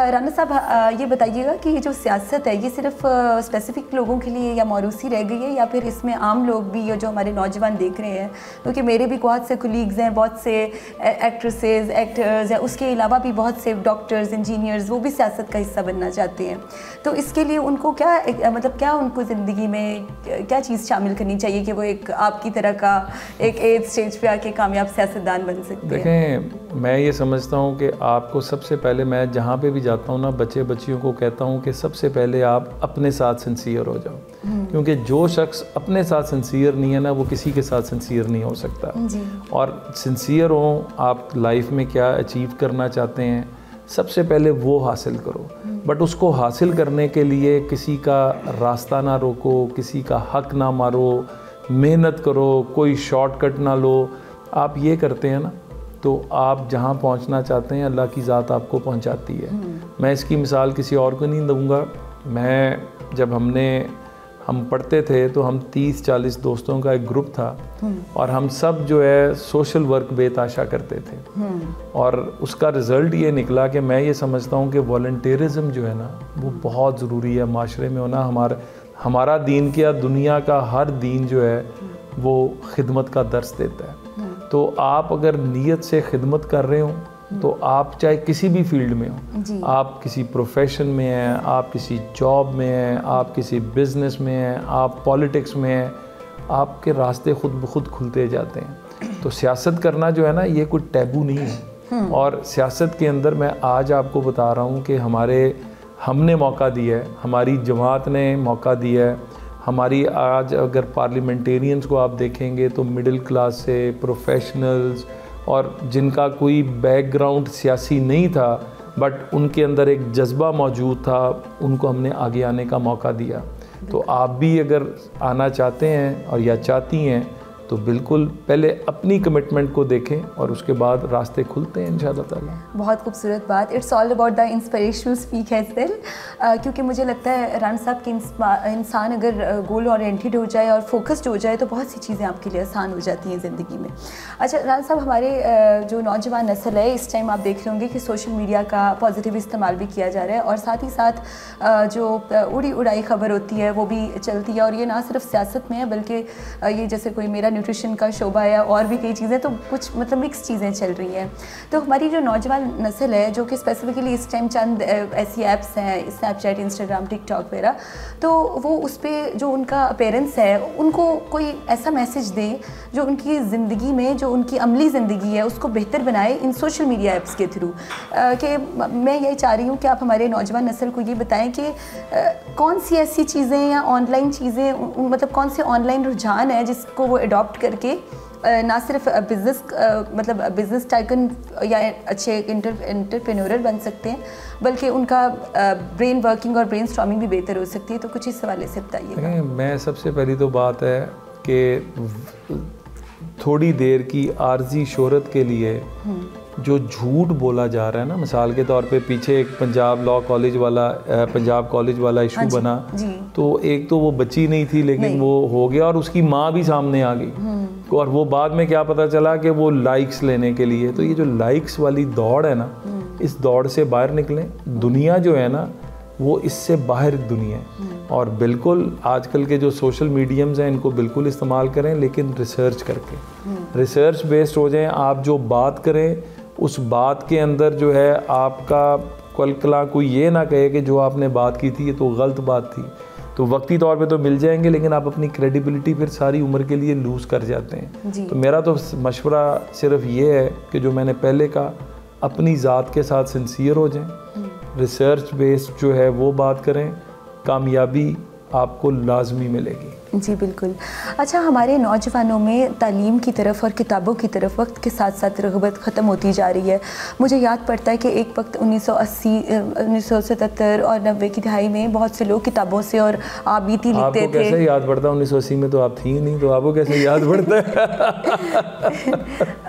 राना साहब ये बताइएगा कि ये जो सियासत है ये सिर्फ स्पेसिफिक लोगों के लिए या मौरूसी रह गई है, या फिर इसमें आम लोग भी, या जो हमारे नौजवान देख रहे हैं, क्योंकि मेरे भी बहुत से कोलीग्स हैं, बहुत से एक्ट्रेसेस, एक्टर्स, या उसके अलावा भी बहुत से डॉक्टर्स, इंजीनियर्स, वो भी सियासत का हिस्सा बनना चाहते हैं। तो इसके लिए उनको क्या मतलब क्या उनको ज़िंदगी में क्या चीज़ शामिल करनी चाहिए कि वो एक आपकी तरह का एक एज स्टेज पे आके कामयाब सियासतदान बन सकते हैं? देखें, मैं ये समझता हूँ कि आपको सबसे पहले, मैं जहाँ पे भी जाता हूँ ना, बच्चियों को कहता हूँ कि सबसे पहले आप अपने साथ सिंसियर हो जाओ, क्योंकि जो शख्स अपने साथ सिंसियर नहीं है ना, वो किसी के साथ सिंसियर नहीं हो सकता। और सिंसियर हो, आप लाइफ में क्या अचीव करना चाहते हैं, सबसे पहले वो हासिल करो। बट उसको हासिल करने के लिए किसी का रास्ता ना रोको, किसी का हक ना मारो, मेहनत करो, कोई शॉर्टकट ना लो। आप ये करते हैं ना, तो आप जहाँ पहुँचना चाहते हैं अल्लाह की ज़ात आपको पहुँचाती है। मैं इसकी मिसाल किसी और को नहीं दूँगा। जब हम पढ़ते थे तो हम 30-40 दोस्तों का एक ग्रुप था, और हम सब जो है सोशल वर्क बेताशा करते थे। और उसका रिज़ल्ट ये निकला कि मैं ये समझता हूँ कि वॉलंटियरिज़म जो है ना, वो बहुत ज़रूरी है माशरे में होना। हमारा दीन क्या, दुनिया का हर दीन जो है वो खिदमत का दर्स देता है। तो आप अगर नीयत से खिदमत कर रहे हो, तो आप चाहे किसी भी फील्ड में हो, आप किसी प्रोफेशन में हैं, आप किसी जॉब में हैं, आप किसी बिज़नेस में हैं, आप पॉलिटिक्स में हैं, आपके रास्ते खुद ब खुद खुलते जाते हैं। तो सियासत करना जो है ना, ये कोई टैबू नहीं है। और सियासत के अंदर मैं आज आपको बता रहा हूँ कि हमने मौका दिया है, हमारी जमात ने मौका दिया है। हमारी आज अगर पार्लियामेंटेरियंस को आप देखेंगे तो मिडिल क्लास से प्रोफेशनल्स, और जिनका कोई बैकग्राउंड सियासी नहीं था बट उनके अंदर एक जज्बा मौजूद था, उनको हमने आगे आने का मौका दिया। तो आप भी अगर आना चाहते हैं और या चाहती हैं, तो बिल्कुल पहले अपनी कमिटमेंट को देखें और उसके बाद रास्ते खुलते हैं इंशाअल्लाह ताला। बहुत खूबसूरत बात। It's all about the inspirational speak as well, क्योंकि मुझे लगता है राना साहब कि इंसान अगर गोल ओरिएंटेड हो जाए और फोकस्ड हो जाए तो बहुत सी चीज़ें आपके लिए आसान हो जाती हैं ज़िंदगी में। अच्छा राना साहब, हमारे जो नौजवान नस्ल है, इस टाइम आप देख रहे होंगे कि सोशल मीडिया का पॉजिटिव इस्तेमाल भी किया जा रहा है, और साथ ही साथ जो उड़ी उड़ाई खबर होती है वो भी चलती है। और ये ना सिर्फ सियासत में है, बल्कि ये जैसे कोई मेरा न्यूट्रिशन का शोबा है और भी कई चीज़ें, तो कुछ मतलब मिक्स चीज़ें चल रही हैं। तो हमारी जो नौजवान नस्ल है, जो कि स्पेसिफिकली इस टाइम चंद ऐसी ऐप्स हैं, स्नैपचैट, इंस्टाग्राम, टिकटॉक वगैरह, तो वो उस पर जो उनका अपीयरेंस है, उनको कोई ऐसा मैसेज दें जो उनकी ज़िंदगी में, जो उनकी अमली ज़िंदगी है, उसको बेहतर बनाए इन सोशल मीडिया ऐप्स के थ्रू। कि मैं यही चाह रही हूँ कि आप हमारे नौजवान नस्ल को ये बताएं कि कौन सी ऐसी चीज़ें या ऑनलाइन चीज़ें, मतलब कौन से ऑनलाइन रुझान है जिसको वो अडॉप्ट करके ना सिर्फ बिज़नेस टाइकन या अच्छे एंटरप्रेन्योरर बन सकते हैं, बल्कि उनका ब्रेन वर्किंग और ब्रेन स्टॉर्मिंग भी बेहतर हो सकती है। तो कुछ इस हवाले से बताइए। मैं सबसे पहली तो बात है कि थोड़ी देर की आर्जी शोहरत के लिए जो झूठ बोला जा रहा है ना, मिसाल के तौर पे पीछे एक पंजाब कॉलेज वाला इशू बना, तो एक तो वो बच्ची नहीं थी, लेकिन वो हो गया और उसकी माँ भी सामने आ गई, और वो बाद में क्या पता चला कि वो लाइक्स लेने के लिए। तो ये जो लाइक्स वाली दौड़ है ना, इस दौड़ से बाहर निकलें। दुनिया जो है ना, वो इससे बाहर दुनिया है। और बिल्कुल आजकल के जो सोशल मीडियम्स हैं, इनको बिल्कुल इस्तेमाल करें, लेकिन रिसर्च करके, रिसर्च बेस्ड हो जाएं। आप जो बात करें, उस बात के अंदर जो है आपका कलकला कोई ये ना कहे कि जो आपने बात की थी ये तो गलत बात थी। तो वक्ती तौर पे तो मिल जाएंगे, लेकिन आप अपनी क्रेडिबिलिटी फिर सारी उम्र के लिए लूज़ कर जाते हैं। तो मेरा तो मशवरा सिर्फ ये है कि जो मैंने पहले कहा, अपनी ज़ात के साथ सिंसियर हो जाएं, रिसर्च बेस्ड जो है वो बात करें, कामयाबी आपको लाजमी मिलेगी। जी बिल्कुल। अच्छा, हमारे नौजवानों में तालीम की तरफ और किताबों की तरफ वक्त के साथ साथ रग़बत ख़त्म होती जा रही है। मुझे याद पड़ता है कि एक वक्त 1977 और 90 की दहाई में बहुत से लोग किताबों से और आबीती लिखते थे। आपको कैसे याद पड़ता है? 1980 में तो आप थी ही नहीं, तो आपको कैसे याद पड़ता है?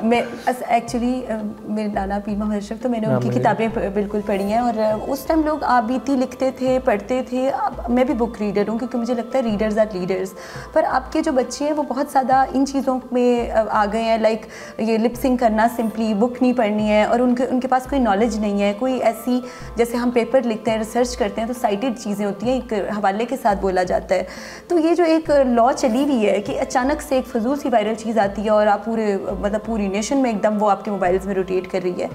मैं एक्चुअली मेरे नाना पीर मोहम्मद अशरफ, तो मैंने उनकी किताबें बिल्कुल पढ़ी हैं, और उस टाइम लोग आबीती लिखते थे, पढ़ते थे। मैं भी बुक रीडर हूँ, क्योंकि मुझे लगता है रीडर्स आर लीडर्स। टीनेजर्स, पर आपके जो बच्चे हैं वो बहुत ज़्यादा इन चीज़ों में आ गए हैं, लाइक ये लिप सिंक करना, सिंपली बुक नहीं पढ़नी है, और उनके पास कोई नॉलेज नहीं है, कोई ऐसी, जैसे हम पेपर लिखते हैं, रिसर्च करते हैं तो साइटेड चीज़ें होती हैं, एक हवाले के साथ बोला जाता है। तो ये जो एक लॉ चली हुई है कि अचानक से एक फजूल सी वायरल चीज़ आती है और आप पूरी नेशन में एकदम वो आपके मोबाइल्स में रोटेट कर रही है,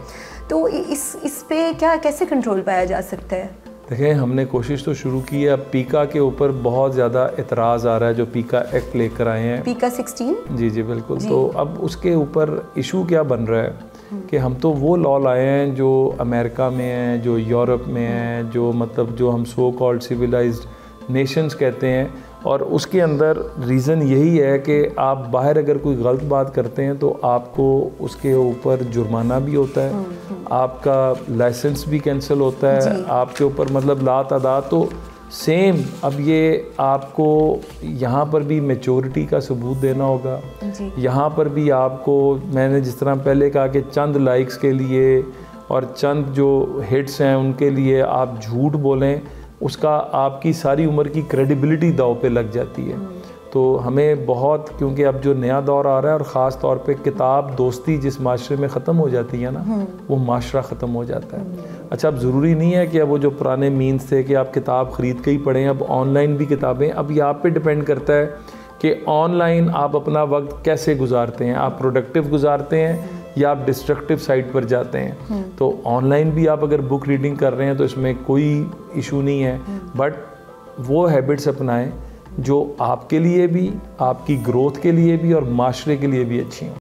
तो इस पे कैसे कंट्रोल पाया जा सकता है? देखिए, हमने कोशिश तो शुरू की है। अब पीका के ऊपर बहुत ज़्यादा एतराज़ आ रहा है, जो पीका एक्ट लेकर आए हैं, पीका 16। जी बिल्कुल जी। तो अब उसके ऊपर इशू क्या बन रहा है कि हम तो वो लॉ लाए हैं जो अमेरिका में हैं, जो यूरोप में हैं, जो मतलब जो हम सो कॉल्ड सिविलाइज्ड नेशंस कहते हैं, और उसके अंदर रीज़न यही है कि आप बाहर अगर कोई गलत बात करते हैं तो आपको उसके ऊपर जुर्माना भी होता है, आपका लाइसेंस भी कैंसिल होता है, आपके ऊपर मतलब लातादाद। तो सेम अब ये आपको यहाँ पर भी मैच्योरिटी का सबूत देना होगा, यहाँ पर भी आपको, मैंने जिस तरह पहले कहा कि चंद लाइक्स के लिए और चंद जो हिट्स हैं उनके लिए आप झूठ बोलें, उसका आपकी सारी उम्र की क्रेडिबिलिटी दाव पे लग जाती है। तो हमें बहुत, क्योंकि अब जो नया दौर आ रहा है और ख़ास तौर पे किताब दोस्ती जिस माशरे में ख़त्म हो जाती है ना, वो माशरा ख़त्म हो जाता है। अच्छा, अब ज़रूरी नहीं है कि अब वो जो पुराने मीन्स थे कि आप किताब ख़रीद के ही पढ़ें, अब ऑनलाइन भी किताबें, अब ये आप पे डिपेंड करता है कि ऑनलाइन आप अपना वक्त कैसे गुजारते हैं, आप प्रोडक्टिव गुजारते हैं या आप डिस्ट्रक्टिव साइट पर जाते हैं। तो ऑनलाइन भी आप अगर बुक रीडिंग कर रहे हैं तो इसमें कोई इशू नहीं है, बट वो हैबिट्स अपनाएं जो आपके लिए भी, आपकी ग्रोथ के लिए भी और माशरे के लिए भी अच्छी हों।